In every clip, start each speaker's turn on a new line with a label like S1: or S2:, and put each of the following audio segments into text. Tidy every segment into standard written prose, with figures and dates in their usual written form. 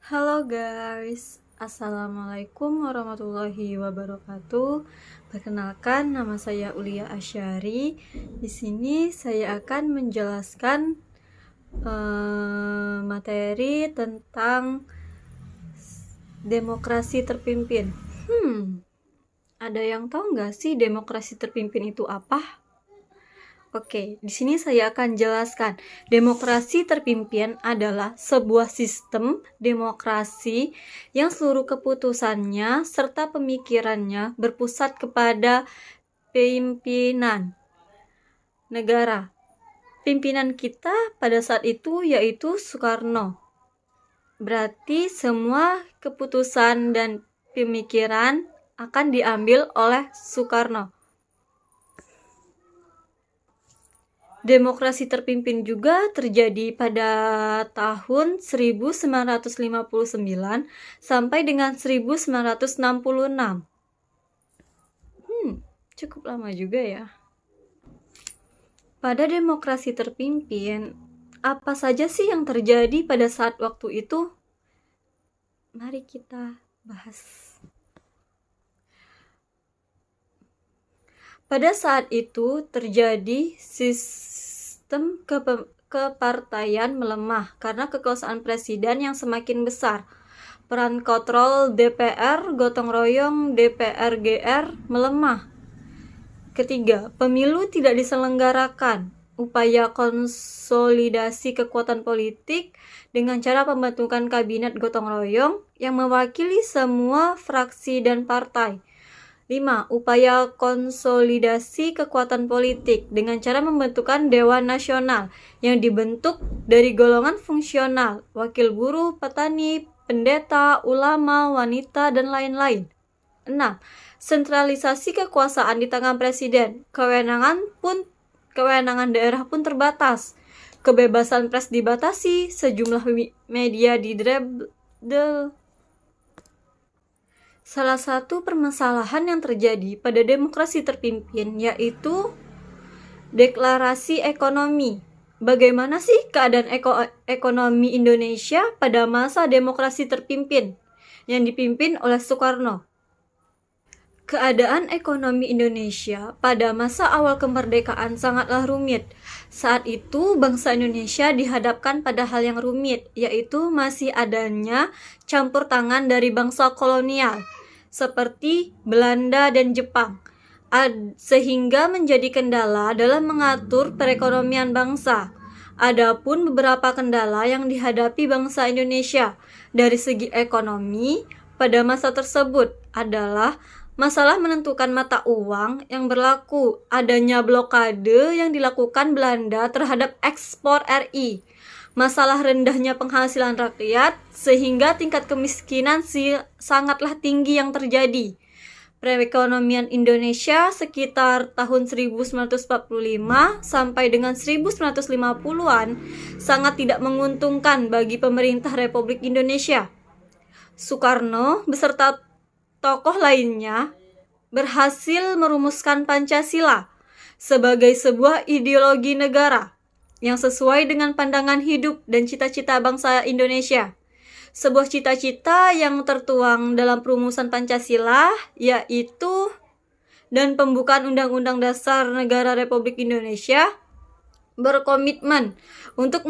S1: Halo guys, Assalamualaikum warahmatullahi wabarakatuh. Perkenalkan, nama saya Ulia Asyari. Di sini saya akan menjelaskan materi tentang demokrasi terpimpin. Ada yang tahu nggak sih demokrasi terpimpin itu apa? Oke, di sini saya akan jelaskan. Demokrasi terpimpin adalah sebuah sistem demokrasi yang seluruh keputusannya serta pemikirannya berpusat kepada pimpinan negara. Pimpinan kita pada saat itu yaitu Soekarno. Berarti semua keputusan dan pemikiran akan diambil oleh Soekarno. Demokrasi terpimpin juga terjadi pada tahun 1959 sampai dengan 1966. Cukup lama juga ya. Pada demokrasi terpimpin, apa saja sih yang terjadi pada saat waktu itu? Mari kita bahas. Pada saat itu terjadi sistem kepartaian melemah karena kekuasaan presiden yang semakin besar. Peran kontrol DPR, gotong royong DPR-GR melemah. Ketiga, pemilu tidak diselenggarakan. Upaya konsolidasi kekuatan politik dengan cara pembentukan kabinet gotong royong yang mewakili semua fraksi dan partai. 5. Upaya konsolidasi kekuatan politik dengan cara membentukan Dewan Nasional yang dibentuk dari golongan fungsional, wakil buruh, petani, pendeta, ulama, wanita, dan lain-lain. 6. Sentralisasi kekuasaan di tangan presiden. Kewenangan daerah pun terbatas. Kebebasan pers dibatasi, sejumlah media didrebel. Salah satu permasalahan yang terjadi pada demokrasi terpimpin yaitu deklarasi ekonomi. Bagaimana sih keadaan ekonomi Indonesia pada masa demokrasi terpimpin yang dipimpin oleh Soekarno? Keadaan ekonomi Indonesia pada masa awal kemerdekaan sangatlah rumit. Saat itu bangsa Indonesia dihadapkan pada hal yang rumit, yaitu masih adanya campur tangan dari bangsa kolonial seperti Belanda dan Jepang, sehingga menjadi kendala dalam mengatur perekonomian bangsa. Adapun beberapa kendala yang dihadapi bangsa Indonesia dari segi ekonomi pada masa tersebut adalah masalah menentukan mata uang yang berlaku, adanya blokade yang dilakukan Belanda terhadap ekspor RI, masalah rendahnya penghasilan rakyat sehingga tingkat kemiskinan sangatlah tinggi yang terjadi. Perekonomian Indonesia sekitar tahun 1945 sampai dengan 1950-an sangat tidak menguntungkan bagi pemerintah Republik Indonesia. Soekarno beserta tokoh lainnya berhasil merumuskan Pancasila sebagai sebuah ideologi negara yang sesuai dengan pandangan hidup dan cita-cita bangsa Indonesia. Sebuah cita-cita yang tertuang dalam perumusan Pancasila yaitu dan pembukaan Undang-Undang Dasar Negara Republik Indonesia berkomitmen untuk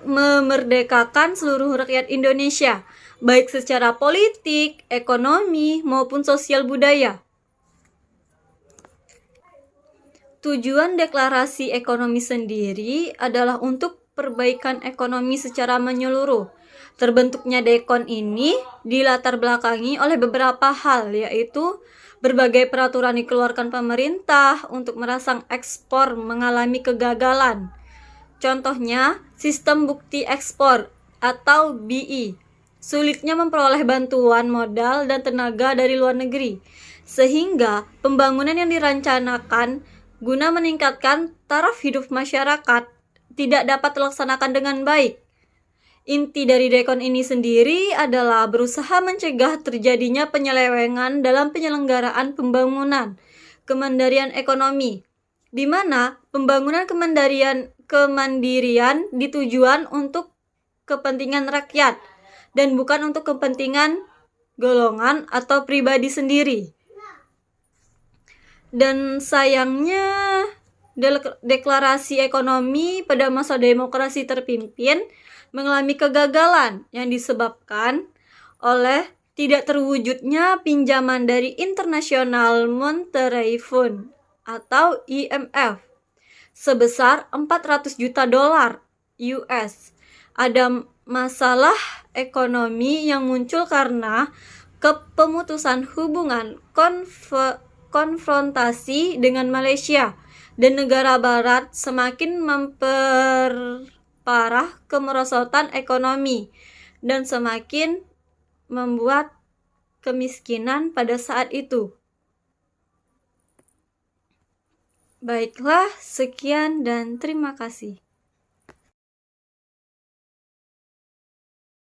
S1: memerdekakan seluruh rakyat Indonesia, baik secara politik, ekonomi, maupun sosial budaya. Tujuan deklarasi ekonomi sendiri adalah untuk perbaikan ekonomi secara menyeluruh. Terbentuknya DEKON ini dilatar belakangi oleh beberapa hal, yaitu berbagai peraturan dikeluarkan pemerintah untuk merangsang ekspor mengalami kegagalan. Contohnya, sistem bukti ekspor atau BI. Sulitnya memperoleh bantuan modal dan tenaga dari luar negeri, sehingga pembangunan yang dirancanakan guna meningkatkan taraf hidup masyarakat tidak dapat terlaksanakan dengan baik. Inti dari DEKON ini sendiri adalah berusaha mencegah terjadinya penyelewengan dalam penyelenggaraan pembangunan kemandirian ekonomi, di mana pembangunan kemandirian ditujuan untuk kepentingan rakyat dan bukan untuk kepentingan golongan atau pribadi sendiri. Dan sayangnya deklarasi ekonomi pada masa demokrasi terpimpin mengalami kegagalan yang disebabkan oleh tidak terwujudnya pinjaman dari International Monetary Fund atau IMF sebesar 400 juta dolar US. Ada masalah ekonomi yang muncul karena kepemutusan hubungan konfrontasi dengan Malaysia dan negara barat semakin memperparah kemerosotan ekonomi dan semakin membuat kemiskinan pada saat itu. Baiklah, sekian dan terima kasih.